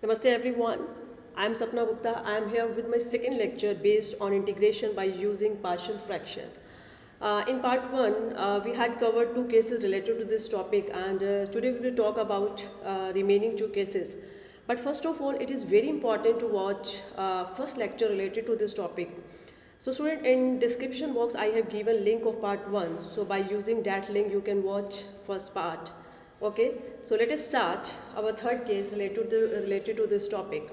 Namaste everyone. I am Sapna Gupta. I am here with my second lecture based on integration by using partial fraction. In part 1, we had covered two cases related to this topic, and today we will talk about remaining two cases. But first of all, it is very important to watch first lecture related to this topic. So student, in description box I have given link of part 1. So by using that link you can watch first part. Okay, so let us start our third case related to this topic.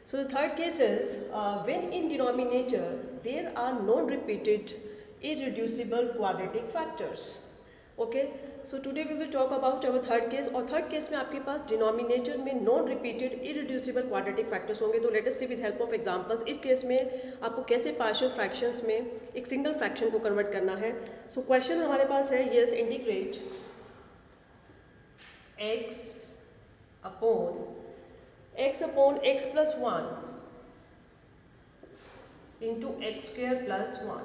So the third case is when in denominator there are non-repeated irreducible quadratic factors. Okay, so today we will talk about our third case. और third case में आपके पास denominator में non repeated irreducible quadratic factors होंगे. तो let us see with help of examples इस case में आपको कैसे पार्शियल फ्रैक्शंस में एक सिंगल फ्रैक्शन को कन्वर्ट करना है. सो क्वेश्चन हमारे पास है, yes integrate x upon x plus 1 into x square plus 1.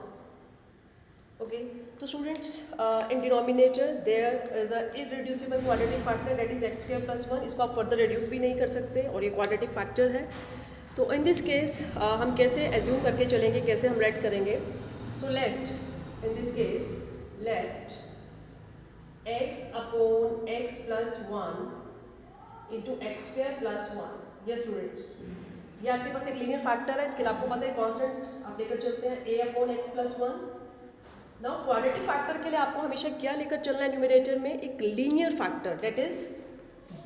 Okay, so students, in denominator there is a irreducible quadratic factor that is x square plus 1. इसको आप further reduce भी नहीं कर सकते और ये quadratic factor है. तो in this case हम कैसे assume करके चलेंगे, कैसे हम write करेंगे. So let in this case let x upon x plus 1 into x square plus 1. Yes students, ये आपके पास एक लीनियर फैक्टर है. इसके लिए आपको पता है कॉन्स्टेंट आप लेकर चलते हैं a upon x plus 1. Now quadratic factor के लिए आपको हमेशा क्या लेकर चलना है न्यूमरेटर में, एक linear factor that is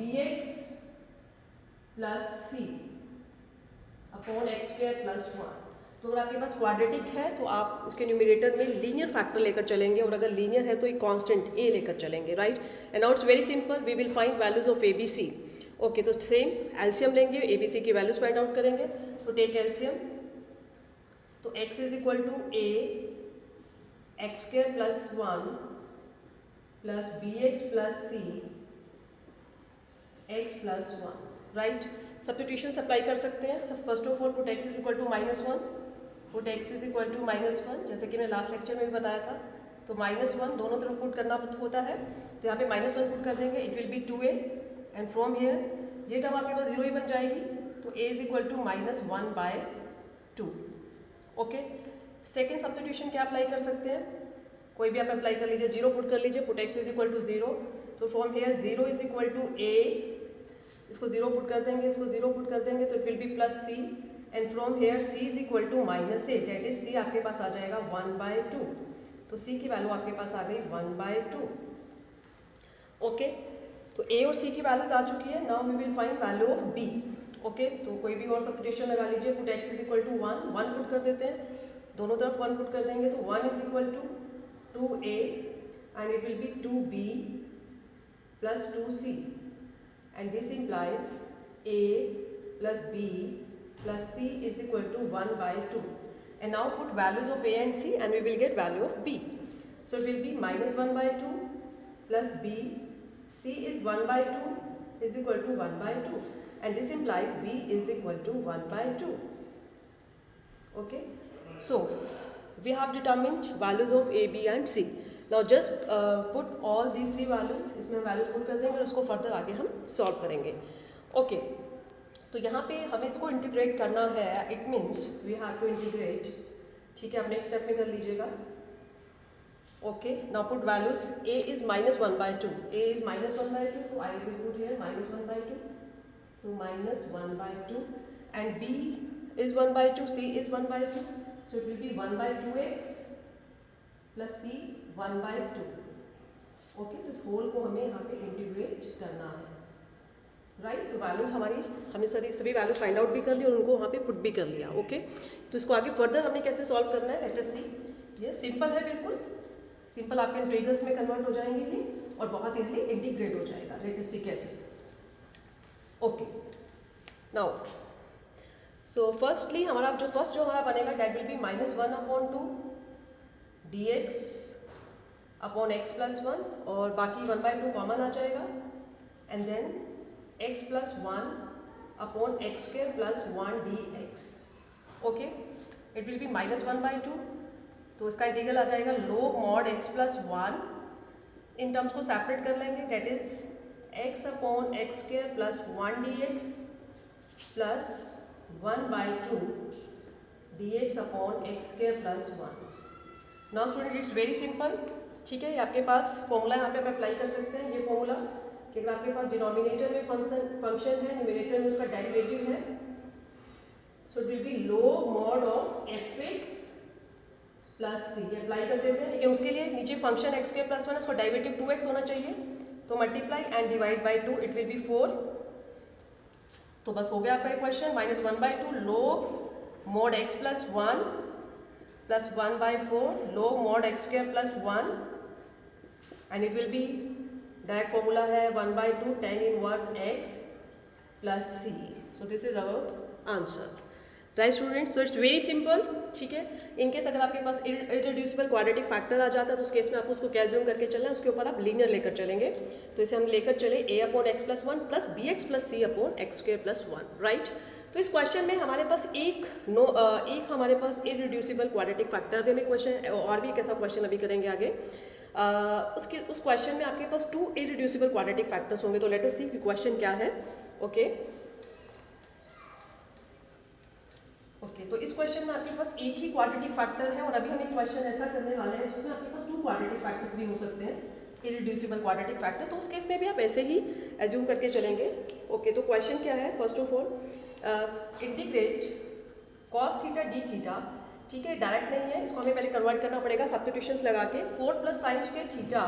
bx plus c upon x square plus 1. तो अगर आपके पास क्वाड्रेटिक है तो आप उसके न्यूमरेटर में लीनियर फैक्टर लेकर चलेंगे, और अगर लीनियर है तो एक कांस्टेंट a लेकर चलेंगे, right. And now it's very simple, we will find values of a b c. Okay, तो सेम एलसीएम लेंगे, a b c की वैल्यूज फाइंड आउट करेंगे. तो टेक एलसीएम, तो x is equal to a x square plus 1 plus b x plus c x plus 1, right. Substitution apply कर सकते हैं. First of all put x is equal to -1, put x is equal to -1, जैसे कि मैंने last lecture में भी बताया था. तो -1 दोनों तरफ पुट करना होता है. तो यहाँ पे -1 पुट कर देंगे, it will be 2a and from here ये टर्म आपके पास 0 ही बन जाएगी. तो a is equal to -1/2. Okay, second substitution क्या अप्लाई कर सकते हैं, कोई भी आप अप्लाई कर लीजिए. 0 पुट कर लीजिए, put x is equal to 0. तो from here 0 is equal to a, इसको 0 पुट कर देंगे, इसको 0 पुट कर देंगे, तो it will be plus c and from here c is equal to -a, that is c आपके पास आ जाएगा 1/2. तो c की वैल्यू आपके पास आ गई 1/2. ओके, तो a और c की वैल्यूज आ चुकी है. Now we will find value of b. Okay, तो कोई भी और सब्स्टिट्यूशन लगा लीजिए. Put x is equal to 1 put कर देते हैं, दोनों तरफ 1 पुट कर देंगे. तो 1 is equal to 2a and it will be 2b plus 2c, and this implies a plus b plus c is equal to 1/2. And now put values of a and c and we will get value of b. So it will be -1/2 plus b, c is 1/2 is equal to 1/2, and this implies b is equal to 1/2. Okay, so we have determined values of a, b and c. Now just put all these three values, इसमें values put कर देंगे और उसको further आगे हम solve करेंगे. Okay, तो यहाँ पे हमें इसको इंटीग्रेट करना है. It means we have to integrate. ठीक है, आप नेक्स्ट स्टेप में कर लीजिएगा. Okay, now put values. a is -1/2, a is -1/2, तो I will put here -1/2, so -1/2, and b is 1/2, c is 1/2. So it will be 1/2x plus c 1/2. Okay, तो इस whole को हमें यहाँ पे इंटीग्रेट करना है, राइट. तो वैल्यूज हमारी हमने सभी वैल्यूज फाइंड आउट भी कर ली और उनको वहाँ पे पुट भी कर लिया. ओके, तो इसको आगे फर्दर हमें कैसे सॉल्व करना है, लेट अस सी. ये सिंपल है, बिल्कुल सिंपल. आपके इंटीग्रल्स में कन्वर्ट हो जाएंगे ये और बहुत इजीली इंटीग्रेट हो जाएगा. लेट अस सी कैसे. ओके, नाउ सो फर्स्टली हमारा जो हमारा बनेगा that will be -1/2 dx upon x plus 1, और बाकी 1/2 कॉमन आ जाएगा. And then x plus 1 upon x square plus 1 dx. Okay, it will be -1/2. तो इसका इंटीग्रल आ जाएगा log mod x प्लस 1. इन टर्म्स को सेपरेट कर लेंगे, that is x upon x square plus 1 dx plus 1/2 dx upon x square plus 1। Now student it's very simple, ठीक है। ये आपके पास फॉर्मूला यहाँ पे आप अप्लाई कर सकते हैं। ये फॉर्मूला कि अगर आपके पास डिनोमिनेटर में फंक्शन है, न्यूमरेटर में उसका डेरिवेटिव है, so it will be log mod of fx plus c. Apply कर देते हैं, लेकिन उसके लिए नीचे फंक्शन एक्स स्क्वायर प्लस 1 है, उसका डेरिवेटिव 2x होना चाहिए, तो multiply and divide by 2 it will B 4। तो बस हो गया आपका equation, -1/2 log mod x plus 1 plus 1/4 log mod x square plus 1 and it will B direct formula है 1/2 tan inverse x plus c। So this is our answer, right student. So it's very simple, ठीक है। In case अगर आपके पास irreducible quadratic factor आ जाता है तो उस case में आपको उसको क्या एज्यूम करके चलना है, उसके ऊपर आप लीनियर लेकर चलेंगे। तो इसे हम लेकर चले a upon x plus 1 plus b x plus c upon x square plus 1, right. तो इस क्वेश्चन में हमारे पास एक हमारे पास इररिड्यूसिबल क्वाड्रेटिक फैक्टर भी हमें क्वेश्चन, और भी एक ऐसा क्वेश्चन अभी करेंगे आगे। उस क्वेश्चन में आपके पास 2 इररिड्यूसिबल क्वाड्रेटिक फैक्टर्स होंगे। तो लेट अस सी क्वेश्चन क्या है। ओके, तो इस क्वेश्चन में आपके पास एक ही क्वाड्रेटिक फैक्टर है, और अभी हम एक क्वेश्चन ऐसा करने वाले हैं जिसमें आपके पास 2 क्वाड्रेटिक फैक्टर्स भी हो सकते हैं, इररिड्यूसिबल क्वाड्रेटिक फैक्टर। तो उस केस में भी आप ऐसे ही एज्यूम करके चलेंगे। ओके, तो क्वेश्चन क्या है, first of all integrate cos theta d theta, ठीक है, डायरेक्ट नहीं है, इसको हमें पहले कन्वर्ट करना पड़ेगा सब्स्टिट्यूशंस लगा के, 4 plus sine square theta.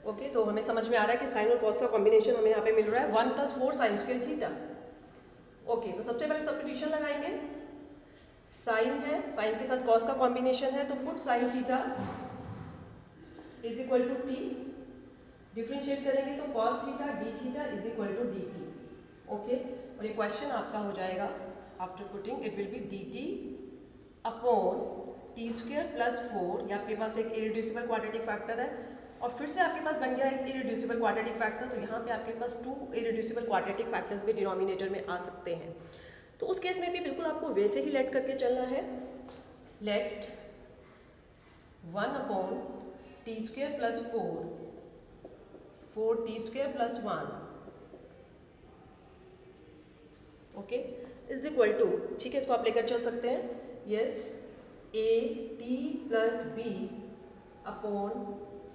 Okay, तो हमें समझ में आ रहा है कि साइन और कॉस का कॉम्बिनेशन हमें यहाँ पे मिल रहा है 1 + 4 साइन स्क्वायर थीटा। ओके, तो सबसे पहले सब्स्टिट्यूशन लगाएंगे, साइन है, साइन के साथ कॉस का कॉम्बिनेशन है, तो put sine theta is equal to t, differentiate करेंगे तो cos theta d theta is equal to d t. Okay, और ये क्वेश्चन आपका हो जाएगा after putting it will be d t upon t square plus 4। ये आपके पास एक इररिड्यूसिबल क्वाड्रेटिक फैक्टर है, और फिर से आपके पास बन गया एक इररिड्यूसिबल क्वाड्रेटिक फैक्टर। तो यहाँ पे आपके पास 2 इररिड्यूसिबल क्वाड्रेटिक फैक्टर्स भी डिनोमिनेटर में आ सकते हैं। तो उस केस में भी बिल्कुल आपको वैसे ही लेट करके चलना है, let 1 upon t square plus 4 t square plus 1, okay, is equal to, ठीक है, इसको आप लेकर चल सकते हैं, yes, a t plus b upon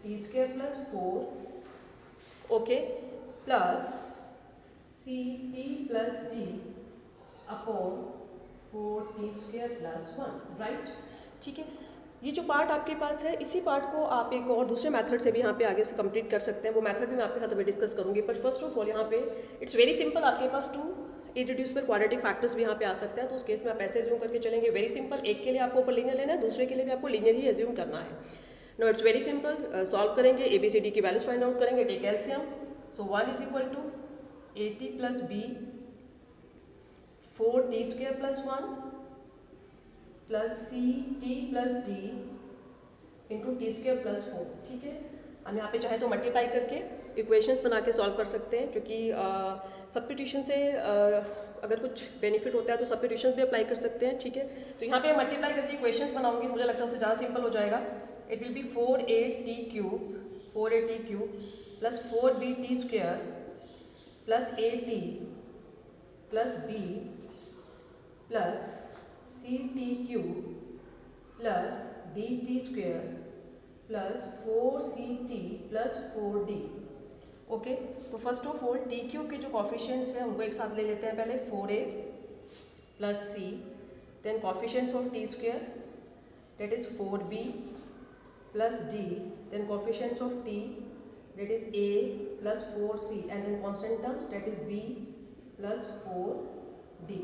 t square plus 4, okay, plus c t plus d upon 4 t square plus 1, right, ठीक है। ये जो पार्ट आपके पास है, इसी पार्ट को आप एक और दूसरे मेथड से भी यहाँ पे आगे से कंप्लीट कर सकते हैं। वो मेथड भी मैं आपके साथ अभी डिस्कस करूँगी, बट फर्स्ट ऑफ ऑल यहाँ पे इट्स वेरी सिंपल, आपके पास 2 इररिड्यूसिबल क्वाड्रेटिक फैक्टर्स भी यहाँ पे आ सकते हैं। तो उस केस में आप ऐसे एज्यूम करके चलेंगे, वेरी सिंपल, एक के लिए आपको ऊपर लीनियर लेना है, दूसरे के लिए भी आपको लीनियर ही एज्यूम करना है। No it's very simple, solve करेंगे, ए बी सी डी की वैल्यूज फाइंड आउट करेंगे, take LCM, so 1 is equal to a t plus b 4 t square plus 1 plus c t plus d into t square plus 4, ठीक है। हम यहाँ पे चाहे तो मल्टीप्लाई करके इक्वेशंस बना के सॉल्व कर सकते हैं, क्योंकि सब्स्टिट्यूशन से अगर कुछ बेनिफिट होता है तो सब्स्टिट्यूशन भी अप्लाई कर सकते हैं, ठीक है। तो यहाँ पे मल्टीप्लाई करके इक्वेशंस बनाऊंगी, मुझे लगता है उससे ज़्यादा सिंपल हो जाएगा। It will be 4a t cube plus 4b t square plus a t plus b plus c t cube plus d t square plus 4ct plus 4d। Okay, तो first of all T cube के जो coefficients हैं उनको एक साथ ले लेते हैं पहले, 4a plus c, then coefficients of t square that is 4b plus d, then coefficients of t that is a plus 4c, and then constant terms that is b plus 4d.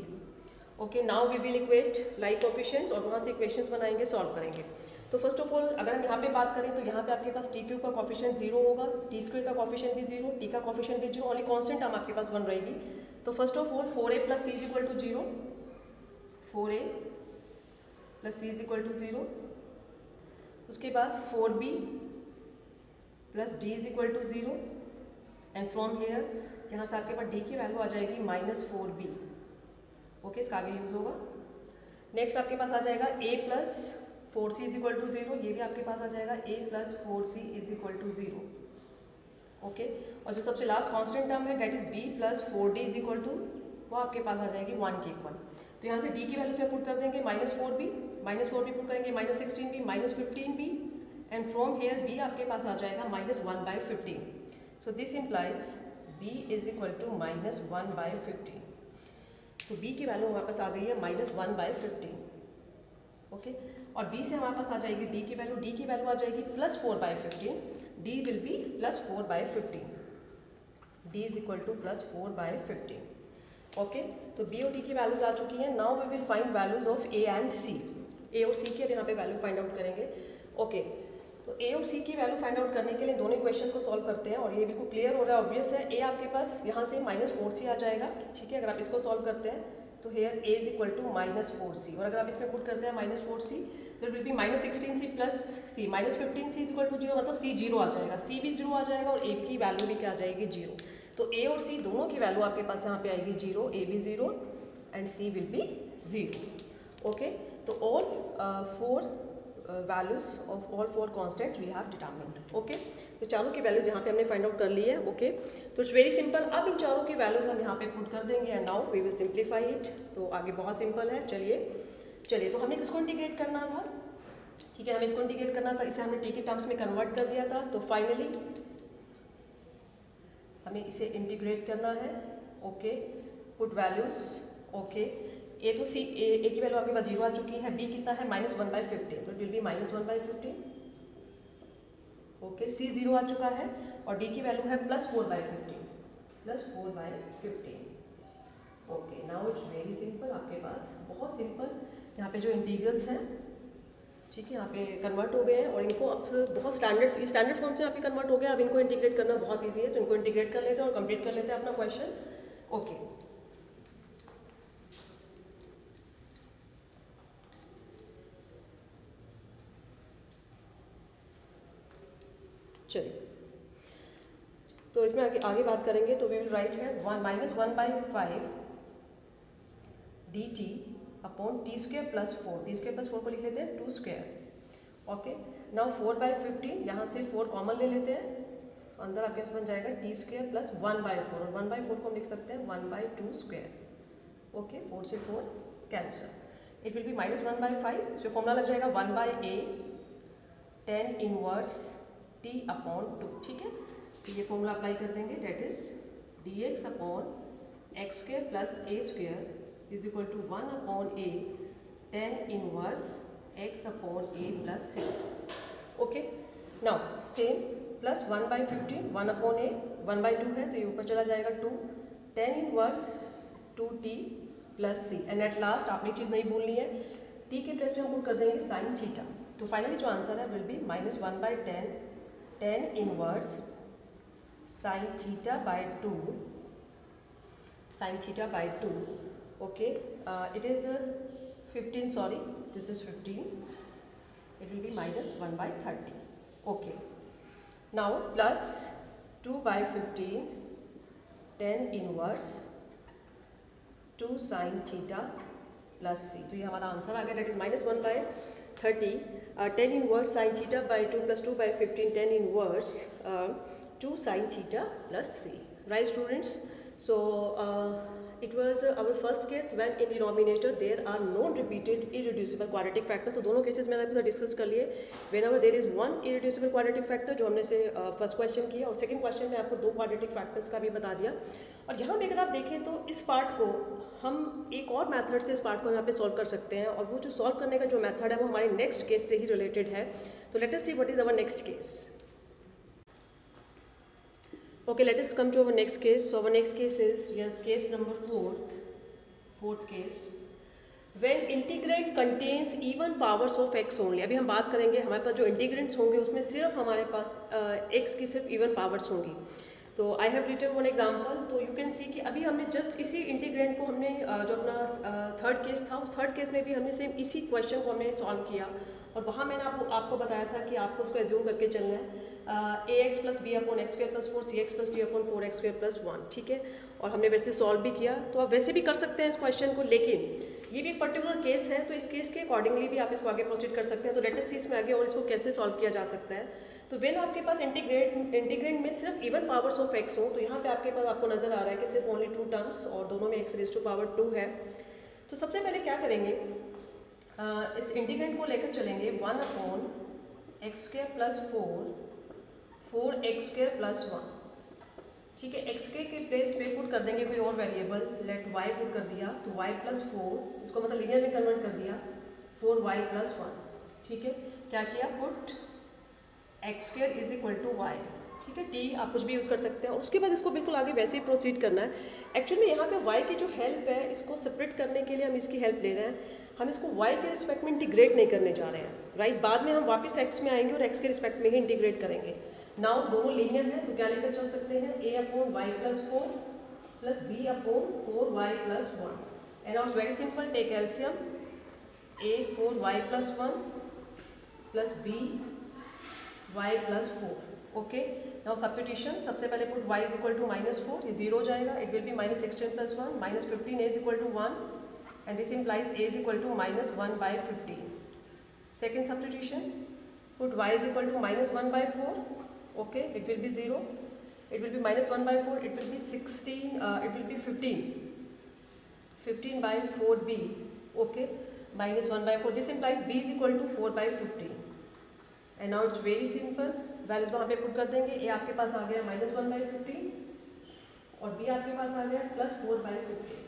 Okay, now we will equate like coefficients और वहाँ से equations बनाएंगे, solve करेंगे। तो first of all अगर हम यहाँ पे बात करें तो यहाँ पे आपके पास टी क्यूब का कॉफिशिएंट 0 होगा, टी स्क्वायर का कॉफिशिएंट भी 0, टी का कॉफिशिएंट भी 0, ओनली कांस्टेंट टर्म आपके पास 1 रहेगी। तो first of all 4a plus c is equal to 0, 4a plus c is equal to 0, उसके बाद 4b plus d is equal to 0, and from here यहाँ से आपके पास डी की वैल्यू आ जाएगी -4b। ओके, इसका आगे यूज होगा। नेक्स्ट आपके पास आ जाएगा a plus 4c is equal to 0, ये भी आपके पास आ जाएगा a plus 4c is equal to 0। Okay, और जो सबसे लास्ट कांस्टेंट टर्म है that is b plus 4d is equal to, वो आपके पास आ जाएगी 1 के इक्वल। तो यहाँ से d की वैल्यू पे पुट कर देंगे -4b, -4b पुट करेंगे -16b, -15b, and from hair b आपके पास आ जाएगा -1/15। So this implies b is equal to -1/15। तो b की वैल्यू हमारे पास आ गई है -1/15। ओके, और b से हमारे पास आ जाएगी d की वैल्यू, d की वैल्यू आ जाएगी +4/15, d will be +4/15, d is equal to +4/15। Okay, तो b और d की वैल्यूज आ चुकी हैं। Now we will find values of a and c। a और c की अब यहाँ पे वैल्यू फाइंड आउट करेंगे। ओके, तो a और c की वैल्यू फाइंड आउट करने के लिए दोनों इक्वेशंस को सॉल्व करते हैं, और ये बिल्कुल क्लियर हो रहा है, ऑब्वियस है। a आपके पास यहाँ से -4c आ जाएगा, ठीक है, अगर आप इसको सॉल्व करते हैं तो here a is equal to -4c, और अगर आप इसमें पुट करते हैं -4c तो it will be -16c plus c, -15c is equal to 0, मतलब c 0 आ जाएगा, c भी 0 आ जाएगा और a की वैल्यू भी क्या आ जाएगी 0। तो a और c दोनों की वैल्यू आपके पास यहाँ पे आएगी 0, a भी 0 and c will be 0। Okay, तो all 4 values of all 4 constants we have determined. Okay, तो चारों की वैल्यूज यहाँ पे हमने फाइंड आउट कर ली है। ओके, तो इट्स वेरी सिंपल। अब इन चारों की वैल्यूज हम यहाँ पे पुट कर देंगे and now we will simplify it. तो आगे बहुत सिंपल है। चलिए तो हमने किसको इंटीग्रेट करना था, ठीक है, हमें इसको इंटीग्रेट करना था, इसे हमने टी के टर्म्स में कन्वर्ट कर दिया था। तो फाइनली हमें इसे इंटीग्रेट करना है। Okay, put values. ओके, ए तो सी ए की वैल्यू आपके पास 0 आ चुकी है, बी कितना है -1/15, तो इट विल बी -1/15। ओके, सी 0 आ चुका है और डी की वैल्यू है +4/15, +4/15। Okay, now it's very simple, आपके पास बहुत सिंपल यहाँ पे जो इंटीग्रल्स हैं, ठीक है, यहाँ पे कन्वर्ट हो गए हैं, और इनको अब बहुत स्टैंडर्ड फॉर्म से यहाँ पे कन्वर्ट हो गया। अब इनको इंटीग्रेट करना बहुत ईजी है, तो इनको इंटीग्रेट कर लेते हैं और कंप्लीट कर लेते हैं अपना क्वेश्चन। ओके, चलिए तो इसमें आगे बात करेंगे। तो वी विल राइट है -1/5 dt अपॉन t² + 4, t² + 4 को लिख लेते हैं 2²। ओके, नाउ 4/15, यहाँ से 4 कॉमन ले लेते हैं, अंदर आपके पास बन जाएगा t² + 1/4, और 1/4 को हम लिख सकते हैं 1/2²। ओके, 4 से 4 कैंसल, इट विल बी -1/5। इसमें फॉर्मूला लग जाएगा 1/a tan inverse t upon 2, ठीक है। तो ये फॉर्मूला अप्लाई कर देंगे, that is dx upon x² + a² is equal to 1/a tan inverse x upon a + c। Okay, now same plus 1/15, 1/a, 1/2 है तो ये ऊपर चला जाएगा 2 tan inverse 2t + c, and at last आपने चीज़ नहीं भूलनी है, t के प्लेस में हम पुट कर देंगे sin थीटा। तो फाइनली जो आंसर है will be -1/10 tan inverse sin θ/2, sin θ/2। Okay, it is 15, sorry, this is 15, it will be -1/30। okay, now plus 2/15 tan inverse 2 sin θ plus c, तो ये हमारा आंसर आ गया, date is -1/30 tan inverse sin θ/2 plus 2/15 tan inverse 2 sin θ plus c, right students? So it was our first case when in denominator there are non-repeated irreducible quadratic factors। तो दोनों cases मैंने अभी discuss कर लिए। whenever there is one irreducible quadratic factor, जो हमने से first question किया, और सेकंड क्वेश्चन में आपको 2 क्वाड्रेटिक फैक्टर्स का भी बता दिया। और यहाँ में अगर आप देखें तो इस पार्ट को हम एक और मेथड से इस पार्ट को यहाँ पे सॉल्व कर सकते हैं, और वो जो सॉल्व करने का जो मेथड है वो हमारे नेक्स्ट केस से ही रिलेटेड है। तो let us see what is our next case. Okay, let us come to our next case. So our next case is, yes, case number 4th case, when integrand contains even powers of x only। अभी हम बात करेंगे, हमारे पास जो इंटीग्रेंट्स होंगे उसमें सिर्फ हमारे पास x की सिर्फ इवन पावर्स होंगी। तो I have written one example. तो यू कैन सी कि अभी हमने जस्ट इसी इंटीग्रेंट को हमने जो अपना थर्ड केस था, उस थर्ड केस में भी हमने सेम इसी क्वेश्चन को हमने सॉल्व किया, और वहाँ मैंने आपको बताया था कि आपको उसको एज्यूम करके चलना है। A x plus b upon x square plus 4 c x plus d upon 4 x square plus 1, ठीक है। और हमने वैसे सॉल्व भी किया, तो आप वैसे भी कर सकते हैं इस क्वेश्चन को, लेकिन ये भी एक पर्टिकुलर केस है, तो इस केस के अकॉर्डिंगली भी आप इसको आगे प्रोसीड कर सकते हैं। तो लेट अस सी इसमें आगे और इसको कैसे सॉल्व किया जा सकता है। तो वेन आपके पास इंटीग्रेंड में सिर्फ इवन पावर्स ऑफ एक्स हो, तो यहाँ पे आपके पास आपको नजर आ रहा है कि सिर्फ ओनली 2 टर्म्स और दोनों में एक्स रेज़ टू पावर 2 है। तो सबसे पहले क्या करेंगे, इस इंटीग्रेंड को लेकर चलेंगे 1 upon x square plus 4 x square plus 1, ठीक है। एक्स के प्लेस पे पुट कर देंगे कोई और वेरिएबल, लेट वाई पुट कर दिया तो वाई प्लस 4, इसको मतलब लीनियर में कन्वर्ट कर दिया 4y प्लस 1, ठीक है। क्या किया, put x square is equal to y, ठीक है। टी आप कुछ भी यूज़ कर सकते हैं। उसके बाद इसको बिल्कुल आगे वैसे ही प्रोसीड करना है। एक्चुअली यहाँ पे y की जो हेल्प है, इसको सेपरेट करने के लिए हम इसकी हेल्प ले रहे हैं। हम इसको y के रिस्पेक्ट में इंटीग्रेट नहीं करने जा रहे हैं, राइट। बाद में हम वापस x में आएंगे और x के रिस्पेक्ट में ही इंटीग्रेट करेंगे। नाउ दोनों लीनियर है, तो क्या लेकर चल सकते हैं, a upon y plus 4 plus b upon 4y plus 1। And now it's very simple, take LCM, a 4y plus 1 प्लस b y plus 4, okay. Now substitution, सबसे पहले put y is equal to -4, ये 0 हो जाएगा, it will be -16 plus 1 -15 a is equal to 1 and this implies a is equal to -1/15। Second substitution, put y is equal to -1/4, okay, it will be 0, it will be -1/4, it will be 16, it will be 15/4b, okay, -1/4, this implies b is equal to 4/15। and now it's very simple, values वहाँ पे put कर देंगे, a आपके पास आ गया -1/15 और b आपके पास आ गया +4/15,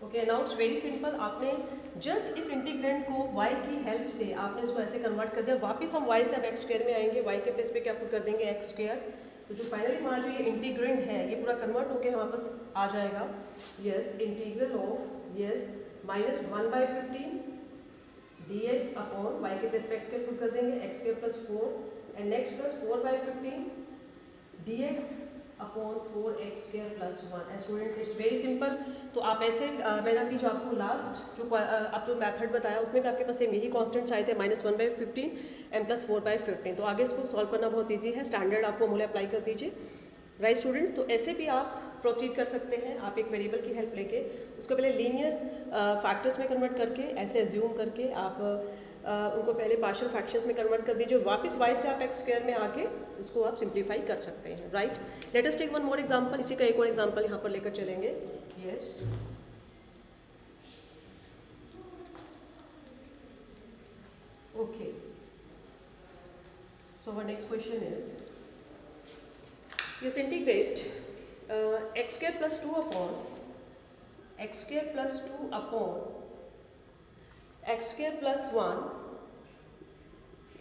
okay. Now it's very simple, आपने जस्ट इस इंटीग्रेंड को y की हेल्प से आपने इसको ऐसे कन्वर्ट कर दिया। वापस हम y से अब x स्क्वायर में आएंगे, y के प्लेस पे क्या पुट कर देंगे, x स्क्वायर। तो जो फाइनली हमारा जो ये इंटीग्रेंड है, ये पूरा कन्वर्ट होकर हमारे पास आ जाएगा, yes, integral of yes -1/15 dx upon y के प्लेस पे x स्क्वायर पुट कर देंगे, x square plus 4 and next plus 4/15 dx upon 4x square plus 1। And student it's very simple. तो आप ऐसे मैंने अभी जो आपको लास्ट जो आप जो मेथड बताया उसमें भी आपके पास सेम यही कॉन्स्टेंट्स आए थे, -1/15 एंड +4/15। तो आगे इसको सॉल्व करना बहुत ईजी है, स्टैंडर्ड आप फॉर्मूले अप्लाई कर दीजिए, राइट स्टूडेंट। तो ऐसे भी आप प्रोसीड कर सकते हैं, आप एक वेरिएबल की हेल्प लेके उसको पहले लीनियर फैक्टर्स में कन्वर्ट करके ऐसे एज्यूम करके आप उनको पहले पार्शियल फ्रैक्शंस में कन्वर्ट कर दीजिए, वापस y से आप x स्क्वायर में आके उसको आप सिंप्लीफाई कर सकते हैं, right. Let us take one more example, इसी का एक और एग्जांपल यहाँ पर लेकर चलेंगे, yes. Okay, so our next question is, yes, integrate x square plus 2 upon x square plus 2 upon x square plus 1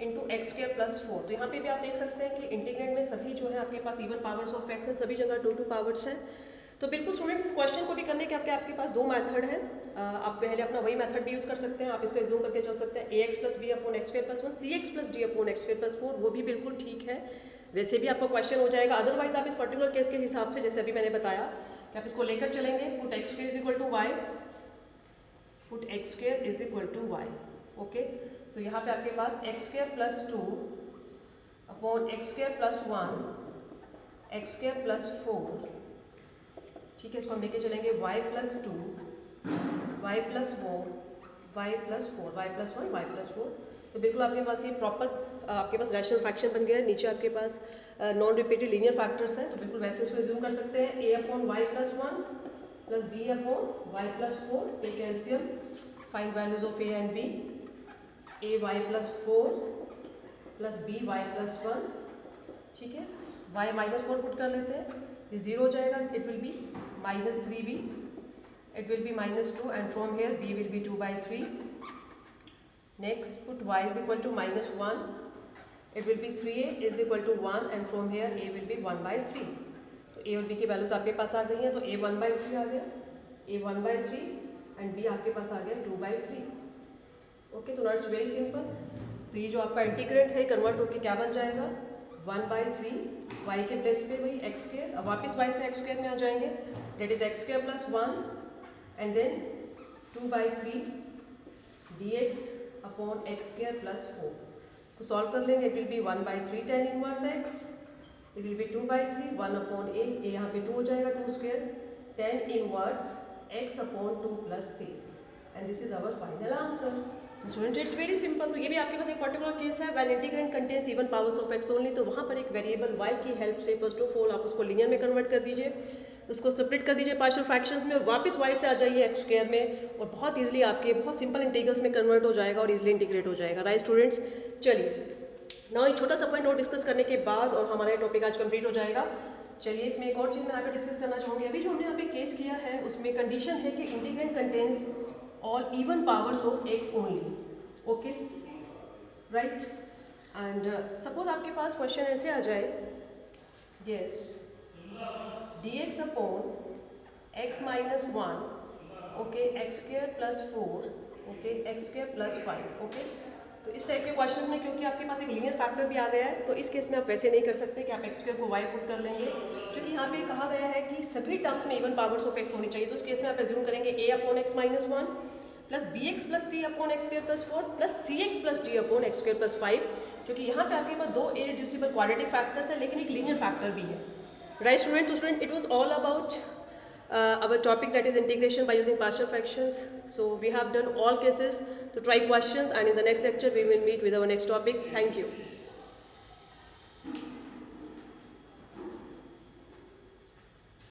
into x square plus 4। तो यहाँ पे भी आप देख सकते हैं कि इंटीग्रेंड में सभी जो है आपके पास इवन पावर्स ऑफ एक्स हैं, सभी जगह 2 पावर्स हैं। तो बिल्कुल स्टूडेंट, इस क्वेश्चन को भी करने के आपके पास 2 मेथड हैं। आप पहले अपना वही मेथड भी यूज़ कर सकते हैं, आप इसका एज्यूम करके चल सकते हैं ax plus b upon x square plus 1 cx plus d upon x square plus 4, वो भी बिल्कुल ठीक है, वैसे भी आपका क्वेश्चन हो जाएगा। अदरवाइज आप इस पर्टिकुलर केस के हिसाब से, जैसे अभी मैंने बताया, कि आप इसको लेकर चलेंगे, put x square is equal to y, put x square is equal to y, okay. तो यहाँ पे आपके पास x square plus 2 upon x square plus 1 x square plus 4, ठीक है। इसको हम लेके चलेंगे y plus 2 y plus 4 y plus 4 y plus 1 y plus 4। तो बिल्कुल आपके पास ये प्रॉपर आपके पास रैशनल फ्रैक्शन बन गया है। नीचे आपके पास नॉन रिपीटेड लीनियर फैक्टर्स हैं, तो बिल्कुल वैसे इसको एज्यूम कर सकते हैं, a upon y plus 1 plus b upon y plus 4, take LCM, find values of a and b, a y plus 4 प्लस b y प्लस 1, ठीक है। y -4 पुट कर लेते हैं, ये 0 हो जाएगा, it will B -3b, it will be -2 and from here b will be 2/3. Next put y is equal to -1, it will be 3a is equal to 1 and from here a will be 1/3. तो a और b की values आपके पास आ गई हैं, तो a 1/3 आ गया, a 1/3 and b आपके पास आ गया 2/3, ओके। तो नॉट इट्स वेरी सिंपल। तो ये जो आपका इंटीग्रेंट है कन्वर्ट होकर क्या बन जाएगा, 1/3 y के प्लेस पे वही x स्क्वायर, अब वापस y से x स्क्वायर में आ जाएंगे, that is x square plus 1 and then 2/3 dx upon x square plus 4। तो सॉल्व कर लेंगे, it will be 1/3 tan inverse x, it will be 2/3 1/a, a यहाँ पे 2 हो जाएगा, 2 square tan inverse x upon 2 plus c, and this is our final answer. तो student it's very simple. तो ये भी आपके पास एक पर्टिकुलर केस है when integrand contains even powers of x only, तो वहाँ पर एक वेरिएबल y की हेल्प से फर्स्ट ऑफ ऑल आप उसको लीनियर में कन्वर्ट कर दीजिए, उसको सेपरेट कर दीजिए पार्शियल फ्रैक्शंस में, और वापस y से आ जाइए x स्क्वायर में, और बहुत ईजिली आपके बहुत सिंपल इंटीग्रल्स में कन्वर्ट हो जाएगा और इजिली इंटीग्रेट हो जाएगा। राइट स्टूडेंट्स, चलिए नाउ एक छोटा सा पॉइंट और डिस्कस करने के बाद और हमारा ये टॉपिक आज कंप्लीट हो जाएगा। चलिए इसमें एक और चीज़ मैं यहाँ पे डिस्कस करना चाहूँगी। अभी जो हमने यहाँ पे केस किया है उसमें कंडीशन है कि integrand contains all even powers of x only, okay right. And suppose आपके पास क्वेश्चन ऐसे आ जाए, yes dx upon x minus 1, okay x square plus 4, okay x square plus 5, okay. तो इस टाइप के क्वेश्चन में क्योंकि आपके पास एक लीनियर फैक्टर भी आ गया है, तो इस केस में आप वैसे नहीं कर सकते कि आप x स्क्वायर को y पुट कर लेंगे, क्योंकि यहाँ पे कहा गया है कि सभी टर्म्स में इवन पावर्स ऑफ x होनी चाहिए। तो इस केस में आप एज्यूम करेंगे a upon x minus 1 plus b x plus c upon x square plus 4 plus c x plus d upon x square plus 5, क्योंकि यहाँ पे आपके पास दो इररिड्यूसिबल क्वाड्रेटिक फैक्टर्स है लेकिन एक लीनियर फैक्टर भी है। राइट स्टूडेंट, तो student it was all about our topic, that is integration by using partial fractions. So we have done all cases, to try questions, and in the next lecture we will meet with our next topic. Thank you.